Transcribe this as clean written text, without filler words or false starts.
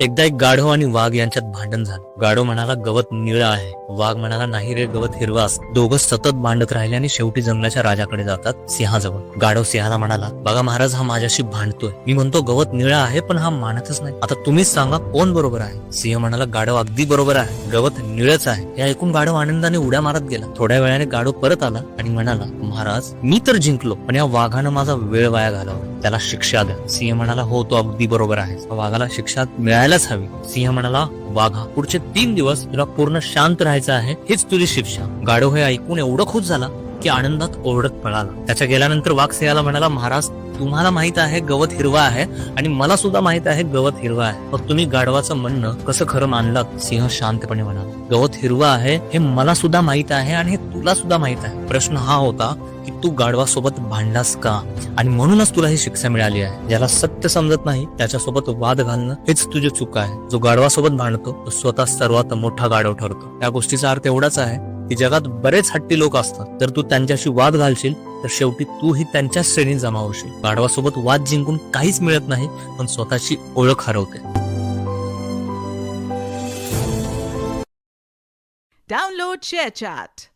एकदा एक गाढव आणि वाघ यांच्यात भांडण झालं. गाढव म्हणाला गवत निळं आहे, वाघ म्हणाला नाही रे, गवत हिरवा असतं. दोघं सतत भांडत राहिले आणि शेवटी जंगलाच्या राजाकडे जातात, सिंहाजवळ. गाढव सिंहाला म्हणाला, बघा महाराज, हा माझ्याशी भांडतोय. मी म्हणतो गवत निळं आहे, पण हा मानतच नाही. आता तुम्हीच सांगा कोण बरोबर आहे. सिंह म्हणाला, गाढव अगदी बरोबर आहे, गवत निळच आहे. हे ऐकून गाढव आनंदाने उड्या मारत गेला. थोड्या वेळाने गाढव परत आला आणि म्हणाला, महाराज, मी तर जिंकलो, पण या वाघानं माझा वेळ वाया घालवला, त्याला शिक्षा द्या. सिंह म्हणाला, हो, तो अगदी बरोबर आहे, वाघाला शिक्षा मिळायलाच हवी. सिंह म्हणाला, वाघा, पुढचे 3 दिवस तुला पूर्ण शांत राहायचं आहे, हीच तुझी शिक्षा. गाढव हे ऐकून एवढं खुश झाला की आनंदात ओरडत पळाला. त्याच्या गेल्यानंतर वाघ सिंहाला म्हणाला, महाराज, तुम्हाला माहित आहे गवत हिरवा आहे आणि मला सुद्धा माहित आहे गवत हिरवा आहे, मग तुम्ही गाढवाचं म्हणणं कसं खरं मानलात? सिंह शांतपणे म्हणाला, गवत हिरवा आहे हे मला सुद्धा माहित आहे आणि हे तुला सुद्धा माहित आहे. प्रश्न हा होता की तू गाढवासोबत भांडलास का, आणि म्हणूनच तुला ही शिक्षा मिळाली आहे. ज्याला सत्य समजत नाही त्याच्यासोबत वाद घालणं हेच तुझी चूक आहे. जो गाढवासोबत भांडतो तो स्वतः सर्वात मोठा गाढव ठरतो. या गोष्टीचा अर्थ एवढाच आहे की जगात बरेच हट्टी लोक असतात. जर तू त्यांच्याशी वाद घालशील तर शेवटी तू ही त्यांच्याच श्रेणीत जमा होशील. गाढवासोबत वाद जिंकून काहीच मिळत नाही, पण स्वतःची ओळख हरवते. Download ShareChat.